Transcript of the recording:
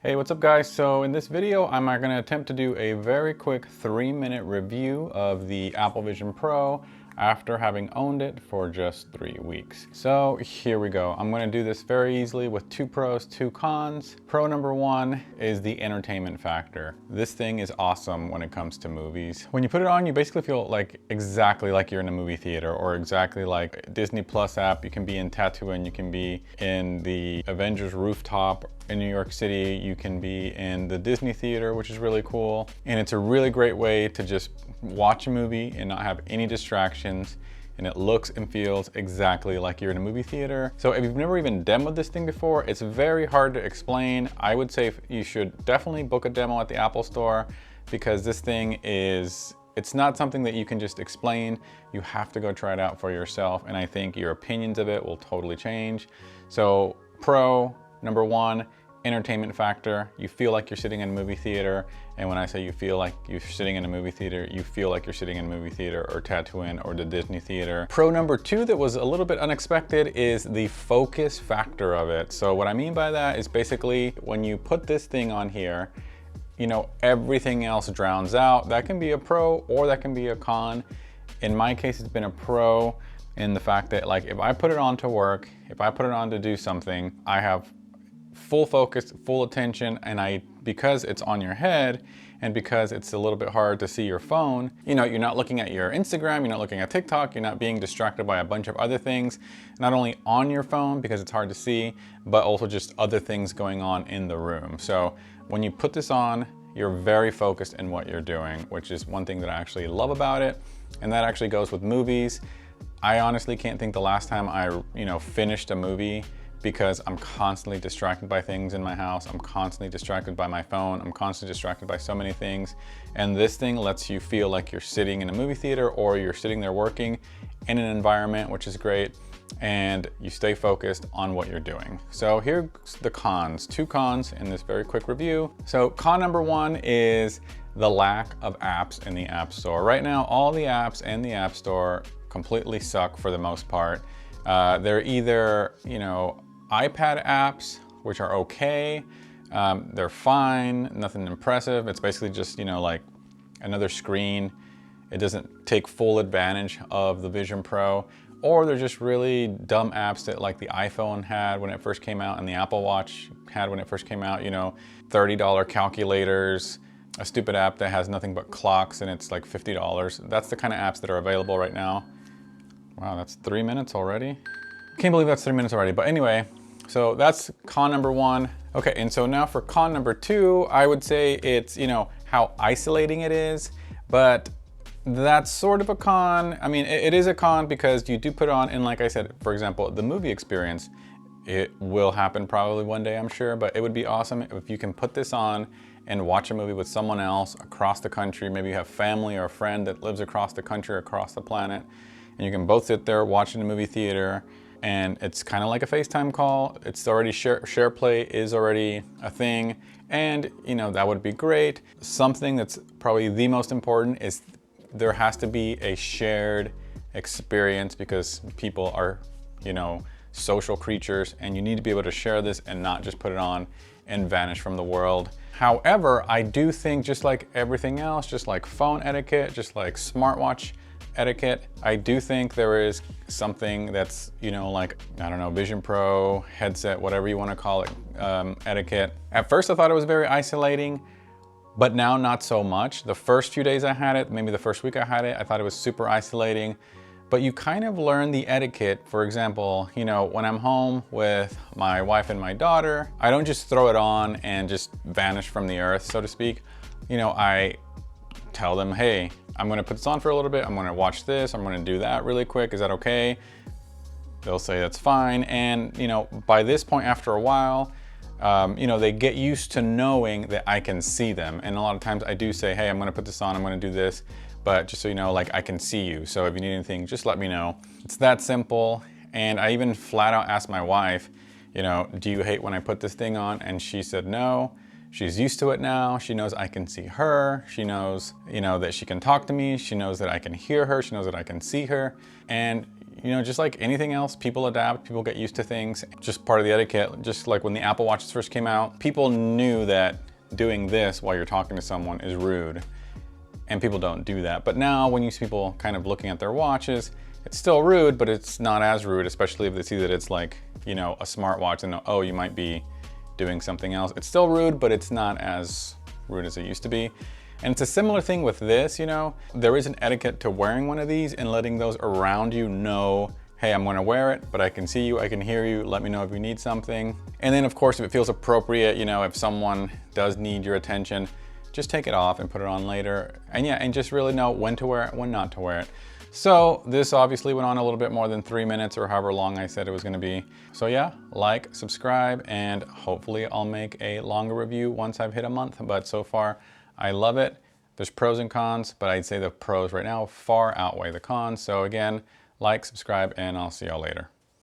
Hey, what's up guys? So in this video, I'm going to attempt to do a very quick 3-minute review of the Apple Vision Pro after having owned it for just 3 weeks. So here we go. I'm going to do this very easily with 2 pros, 2 cons. Pro number 1 is the entertainment factor. This thing is awesome when it comes to movies. When you put it on, you basically feel like exactly like you're in a movie theater, or exactly like Disney Plus app. You can be in Tatooine, you can be in the Avengers rooftop in New York City, you can be in the Disney theater, which is really cool. And it's a really great way to just watch a movie and not have any distractions. And it looks and feels exactly like you're in a movie theater. So if you've never even demoed this thing before, it's very hard to explain. I would say you should definitely book a demo at the Apple Store, because this thing it's not something that you can just explain. You have to go try it out for yourself. And I think your opinions of it will totally change. So pro number 1, entertainment factor. You feel like you're sitting in a movie theater. And when I say you feel like you're sitting in a movie theater, you feel like you're sitting in a movie theater, or Tatooine, or the Disney theater. Pro number 2 that was a little bit unexpected is the focus factor of it. So what I mean by that is basically when you put this thing on here, you know, everything else drowns out. That can be a pro or that can be a con. In my case, it's been a pro in the fact that, like, if I put it on to work, if I put it on to do something, I have full focus, full attention, and because it's on your head and because it's a little bit hard to see your phone, you know, you're not looking at your Instagram, you're not looking at TikTok, you're not being distracted by a bunch of other things, not only on your phone because it's hard to see, but also just other things going on in the room. So when you put this on, you're very focused in what you're doing, which is one thing that I actually love about it. And that actually goes with movies. I honestly can't think the last time I, finished a movie, because I'm constantly distracted by things in my house. I'm constantly distracted by my phone. I'm constantly distracted by so many things. And this thing lets you feel like you're sitting in a movie theater, or you're sitting there working in an environment, which is great. And you stay focused on what you're doing. So here's the cons, 2 cons in this very quick review. So con number 1 is the lack of apps in the App Store. Right now, all the apps in the App Store completely suck for the most part. They're either, iPad apps, which are okay. They're fine, nothing impressive. It's basically just, like another screen. It doesn't take full advantage of the Vision Pro. Or they're just really dumb apps that, like, the iPhone had when it first came out and the Apple Watch had when it first came out, $30 calculators, a stupid app that has nothing but clocks and it's like $50. That's the kind of apps that are available right now. Wow, that's 3 minutes already. Can't believe that's 3 minutes already, but anyway, so that's con number 1. Okay, and so now for con number 2, I would say it's, how isolating it is, but that's sort of a con. I mean, it is a con because you do put on, and like I said, for example, the movie experience, it will happen probably one day, I'm sure, but it would be awesome if you can put this on and watch a movie with someone else across the country. Maybe you have family or a friend that lives across the country, across the planet, and you can both sit there watching the movie theater, and it's kind of like a FaceTime call. It's already SharePlay is already a thing, and that would be great. Something that's probably the most important is there has to be a shared experience, because people are, social creatures, and you need to be able to share this and not just put it on and vanish from the world. However, I do think, just like everything else, just like phone etiquette, just like smartwatch etiquette, I do think there is something that's, like, I don't know, Vision Pro, headset, whatever you want to call it, etiquette. At first I thought it was very isolating, but now not so much. The first few days I had it, maybe the first week I had it, I thought it was super isolating. But you kind of learn the etiquette. For example, when I'm home with my wife and my daughter, I don't just throw it on and just vanish from the earth, so to speak. I tell them, hey, I'm gonna put this on for a little bit, I'm gonna watch this, I'm gonna do that really quick, is that okay? They'll say that's fine. And by this point, after a while, they get used to knowing that I can see them. And a lot of times I do say, hey, I'm gonna put this on, I'm gonna do this, but just so you know, like, I can see you. So if you need anything, just let me know. It's that simple. And I even flat out asked my wife, do you hate when I put this thing on? And she said no. She's used to it now. She knows I can see her. She knows, that she can talk to me. She knows that I can hear her. She knows that I can see her. And you know, just like anything else, people adapt, people get used to things. Just part of the etiquette, just like when the Apple Watches first came out, people knew that doing this while you're talking to someone is rude, and people don't do that. But now when you see people kind of looking at their watches, it's still rude, but it's not as rude, especially if they see that it's like, you know, a smartwatch and oh, you might be doing something else. It's still rude, but it's not as rude as it used to be. And it's a similar thing with this, you know, there is an etiquette to wearing one of these and letting those around you know, hey, I'm gonna wear it, but I can see you, I can hear you, let me know if you need something. And then of course, if it feels appropriate, you know, if someone does need your attention, just take it off and put it on later. And yeah, and just really know when to wear it, when not to wear it. So this obviously went on a little bit more than 3 minutes or however long I said it was gonna be. So yeah, like, subscribe, and hopefully I'll make a longer review once I've hit a month. But so far, I love it. There's pros and cons, but I'd say the pros right now far outweigh the cons. So again, like, subscribe, and I'll see y'all later.